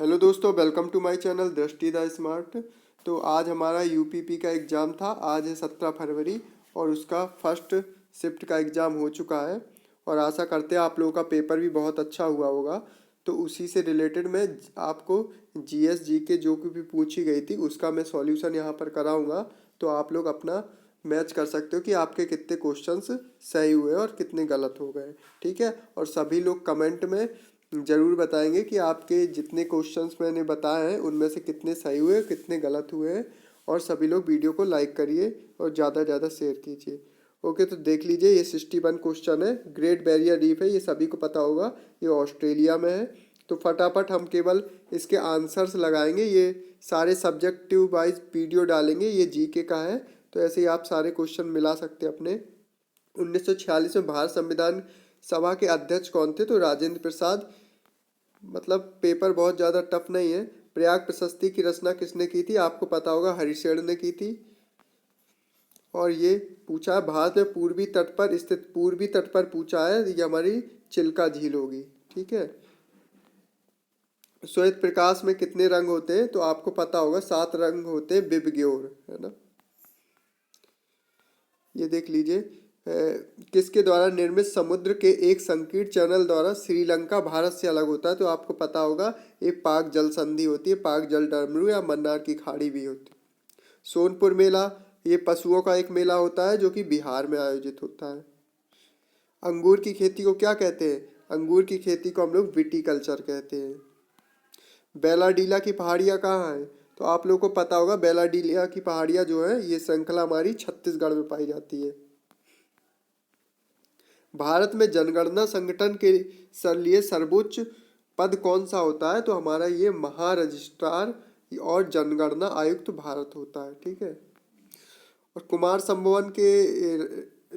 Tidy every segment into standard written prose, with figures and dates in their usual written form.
Hello दोस्तों, welcome to my channel दृष्टि the smart. तो आज हमारा यूपीपी का एग्ज़ाम था। आज है 17 फरवरी और उसका फर्स्ट शिफ्ट का एग्ज़ाम हो चुका है। और आशा करते हैं आप लोगों का पेपर भी बहुत अच्छा हुआ होगा। तो उसी से रिलेटेड मैं आपको जीएस जीके जो कि भी पूछी गई थी उसका मैं सॉल्यूशन यहाँ पर कराऊंगा। तो आप लोग अपना मैच कर सकते हो कि आपके कितने क्वेश्चंस सही हुए और कितने गलत हो गए। ठीक है। और सभी लोग कमेंट में ज़रूर बताएंगे कि आपके जितने क्वेश्चंस मैंने बताए हैं उनमें से कितने सही हुए कितने गलत हुए हैं। और सभी लोग वीडियो को लाइक करिए और ज़्यादा से ज़्यादा शेयर कीजिए। ओके, तो देख लीजिए ये 61 क्वेश्चन है। ग्रेट बैरियर रीफ है, ये सभी को पता होगा, ये ऑस्ट्रेलिया में है। तो फटाफट हम केवल इसके आंसर्स लगाएंगे। ये सारे सब्जेक्टिव वाइज वीडियो डालेंगे, ये जीके का है। तो ऐसे ही आप सारे क्वेश्चन मिला सकते हैं अपने। 1946 में भारत संविधान सभा के अध्यक्ष कौन थे? तो राजेंद्र प्रसाद। मतलब पेपर बहुत ज़्यादा टफ नहीं है। प्रयाग प्रशस्ति की रचना किसने की थी? आपको पता होगा, हरिशेन ने की थी। और ये पूछा है भारत में पूर्वी तट पर स्थित, पूर्वी तट पर पूछा है, ये हमारी चिल्का झील होगी। ठीक है। श्वेत प्रकाश में कितने रंग होते हैं? तो आपको पता होगा 7 रंग होते हैं, विबग्योर, है ना। ये देख लीजिए, किसके द्वारा निर्मित समुद्र के एक संकीर्ण चैनल द्वारा श्रीलंका भारत से अलग होता है? तो आपको पता होगा ये पाक जल संधि होती है, पाक जल डमरू या मन्नार की खाड़ी भी होती है। सोनपुर मेला, ये पशुओं का एक मेला होता है जो कि बिहार में आयोजित होता है। अंगूर की खेती को क्या कहते हैं? अंगूर की खेती को हम लोग विटीकल्चर कहते हैं। बेलाडीला की पहाड़ियाँ कहाँ हैं? तो आप लोगों को पता होगा बेलाडीला की पहाड़ियाँ जो है ये श्रृंखला हमारी छत्तीसगढ़ में पाई जाती है। भारत में जनगणना संगठन के लिए सर्वोच्च पद कौन सा होता है? तो हमारा ये महारजिस्ट्रार और जनगणना आयुक्त भारत होता है। ठीक है। और कुमार संभवन के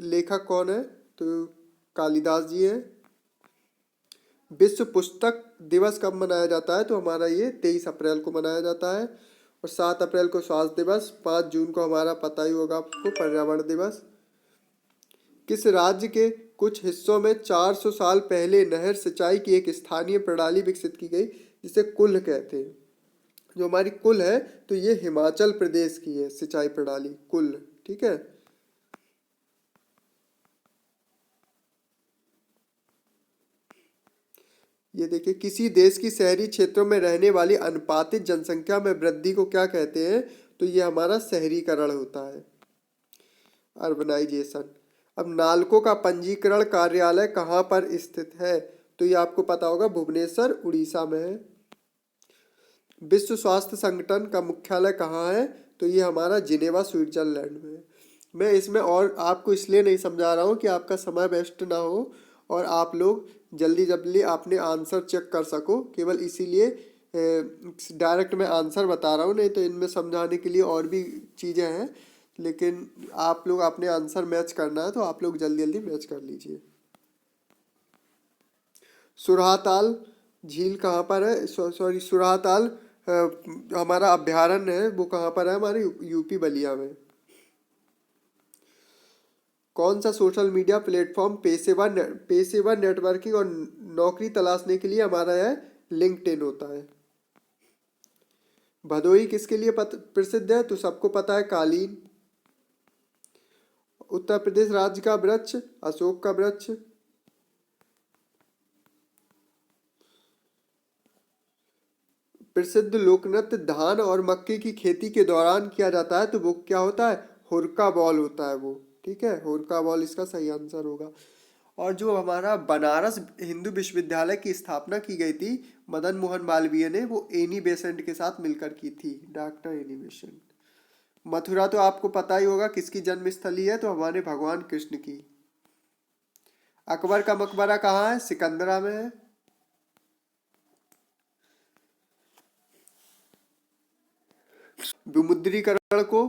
लेखक कौन है? तो कालिदास जी हैं। विश्व पुस्तक दिवस कब मनाया जाता है? तो हमारा ये 23 अप्रैल को मनाया जाता है। और 7 अप्रैल को स्वास्थ्य दिवस, 5 जून को हमारा पता ही होगा आपको पर्यावरण दिवस। किस राज्य के कुछ हिस्सों में 400 साल पहले नहर सिंचाई की एक स्थानीय प्रणाली विकसित की गई जिसे कुल्ह कहते हैं? जो हमारी कुल है तो ये हिमाचल प्रदेश की है सिंचाई प्रणाली, कुल। ठीक है। ये देखिए, किसी देश की शहरी क्षेत्रों में रहने वाली अनुपातिक जनसंख्या में वृद्धि को क्या कहते हैं? तो ये हमारा शहरीकरण होता है, अर्बनाइजेशन। अब नालको का पंजीकरण कार्यालय कहाँ पर स्थित है? तो ये आपको पता होगा, भुवनेश्वर उड़ीसा में है। विश्व स्वास्थ्य संगठन का मुख्यालय कहाँ है? तो ये हमारा जिनेवा स्विट्जरलैंड में है। मैं इसमें और आपको इसलिए नहीं समझा रहा हूँ कि आपका समय वेस्ट ना हो और आप लोग जल्दी जल्दी अपने आंसर चेक कर सको, केवल इसीलिए डायरेक्ट मैं आंसर बता रहा हूँ। नहीं तो इनमें समझाने के लिए और भी चीज़ें हैं, लेकिन आप लोग अपने आंसर मैच करना है तो आप लोग जल्दी जल्दी मैच कर लीजिए। सुरहाताल झील कहाँ पर है? सॉरी, सुरहाताल हमारा अभ्यारण्य है, वो कहाँ पर है? हमारे यूपी बलिया में। कौन सा सोशल मीडिया प्लेटफॉर्म पेशेवर नेटवर्किंग और नौकरी तलाशने के लिए हमारा है लिंक्डइन होता है? भदोही किसके लिए प्रसिद्ध है? तो सबको पता है, कालीन। उत्तर प्रदेश राज्य का वृक्ष अशोक का वृक्ष। प्रसिद्ध लोकनृत्य धान और मक्के की खेती के दौरान किया जाता है, तो वो क्या होता है? हुरका बॉल होता है वो। ठीक है, हुरका बॉल इसका सही आंसर होगा। और जो हमारा बनारस हिंदू विश्वविद्यालय की स्थापना की गई थी मदन मोहन मालवीय ने, वो एनी बेसेंट के साथ मिलकर की थी, डॉक्टर एनी बेसेंट। मथुरा तो आपको पता ही होगा किसकी जन्मस्थली है? तो हमारे भगवान कृष्ण की। अकबर का मकबरा कहाँ है? सिकंदरा में है। विमुद्रीकरण को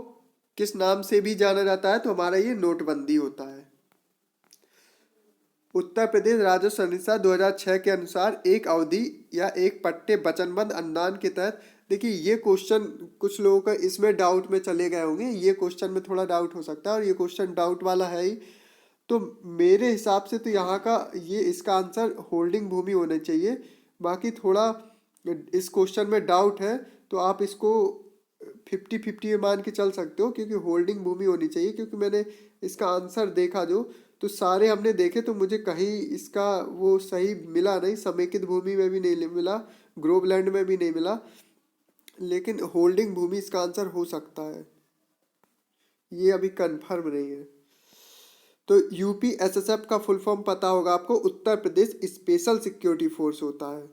किस नाम से भी जाना जाता है? तो हमारा ये नोटबंदी होता है। उत्तर प्रदेश राजस्व संहिता 2006 के अनुसार एक अवधि या एक पट्टे वचनबद्ध अनुदान के तहत, देखिए ये क्वेश्चन कुछ लोगों का इसमें डाउट में चले गए होंगे, ये क्वेश्चन में थोड़ा डाउट हो सकता है और ये क्वेश्चन डाउट वाला है ही। तो मेरे हिसाब से तो यहाँ का ये इसका आंसर होल्डिंग भूमि होना चाहिए। बाकी थोड़ा इस क्वेश्चन में डाउट है तो आप इसको 50-50 मान के चल सकते हो, क्योंकि होल्डिंग भूमि होनी चाहिए। क्योंकि मैंने इसका आंसर देखा जो, तो सारे हमने देखे तो मुझे कहीं इसका वो सही मिला नहीं। समेकित भूमि में भी नहीं मिला, ग्रोवलैंड में भी नहीं मिला, लेकिन होल्डिंग भूमि इसका आंसर हो सकता है, ये अभी कंफर्म नहीं है। तो यूपीएसएसएफ का फुल फॉर्म पता होगा आपको, Uttar Pradesh special security force होता है।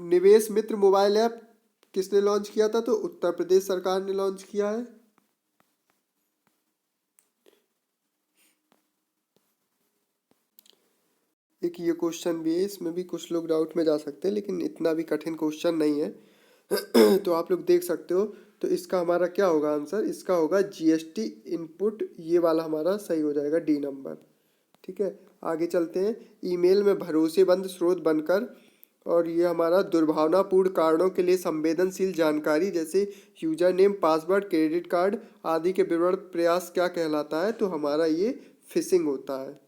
निवेश मित्र मोबाइल ऐप किसने लॉन्च किया था? तो उत्तर प्रदेश सरकार ने लॉन्च किया है। एक ये क्वेश्चन भी है, इसमें भी कुछ लोग डाउट में जा सकते हैं, लेकिन इतना भी कठिन क्वेश्चन नहीं है। तो आप लोग देख सकते हो। तो इसका हमारा क्या होगा आंसर? इसका होगा जीएसटी इनपुट, ये वाला हमारा सही हो जाएगा, डी नंबर। ठीक है, आगे चलते हैं। ईमेल में भरोसेमंद स्रोत बनकर, और ये हमारा दुर्भावनापूर्ण कारणों के लिए संवेदनशील जानकारी जैसे user name, password, credit card आदि के विवरण प्रयास क्या कहलाता है? तो हमारा ये फिशिंग होता है।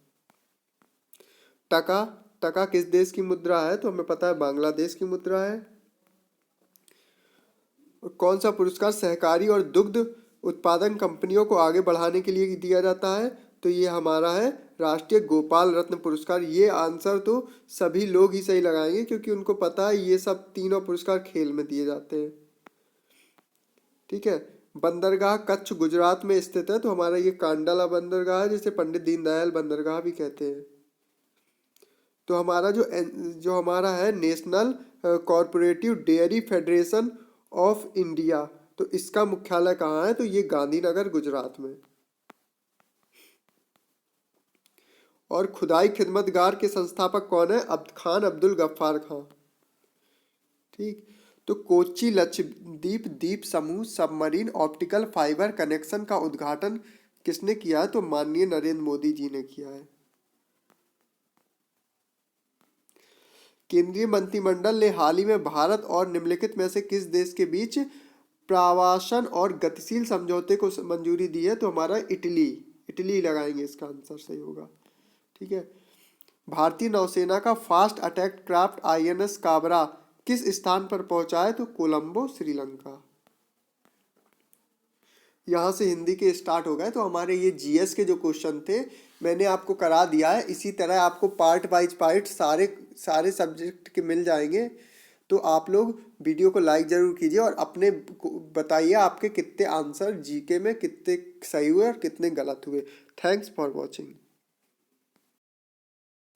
टका, टका किस देश की मुद्रा है? तो हमें पता है बांग्लादेश की मुद्रा है। और कौन सा पुरस्कार सहकारी और दुग्ध उत्पादन कंपनियों को आगे बढ़ाने के लिए दिया जाता है? तो ये हमारा है राष्ट्रीय गोपाल रत्न पुरस्कार। ये आंसर तो सभी लोग ही सही लगाएंगे, क्योंकि उनको पता है ये सब तीनों पुरस्कार खेल में दिए जाते हैं। ठीक है, बंदरगाह कच्छ गुजरात में स्थित है, तो हमारा ये कांडाला बंदरगाह है, जिसे पंडित दीनदयाल बंदरगाह भी कहते हैं। तो हमारा जो हमारा है national corporative dairy federation of India, तो इसका मुख्यालय कहाँ है? तो ये गांधीनगर गुजरात में। और खुदाई खिदमतगार के संस्थापक कौन है? खान अब्दुल गफ्फार खां। ठीक, तो कोच्चि लक्षद्वीप द्वीप समूह सबमरीन ऑप्टिकल फाइबर कनेक्शन का उद्घाटन किसने किया है? तो माननीय नरेंद्र मोदी जी ने किया है। केंद्रीय मंत्रिमंडल ने हाल ही में भारत और निम्नलिखित में से किस देश के बीच प्रवासन और गतिशील समझौते को मंजूरी दी है? तो हमारा इटली, इटली लगाएंगे, इसका आंसर सही होगा। ठीक है, भारतीय नौसेना का fast attack craft INS Kabra किस स्थान पर पहुंचा है? तो कोलंबो, श्रीलंका। यहाँ से हिंदी के स्टार्ट हो गए। तो हमारे ये जीएस के जो क्वेश्चन थे मैंने आपको करा दिया है। इसी तरह आपको पार्ट वाइज पार्ट सारे सब्जेक्ट के मिल जाएंगे। तो आप लोग वीडियो को लाइक ज़रूर कीजिए और अपने बताइए आपके कितने आंसर जीके में कितने सही हुए और कितने गलत हुए। Thanks for watching.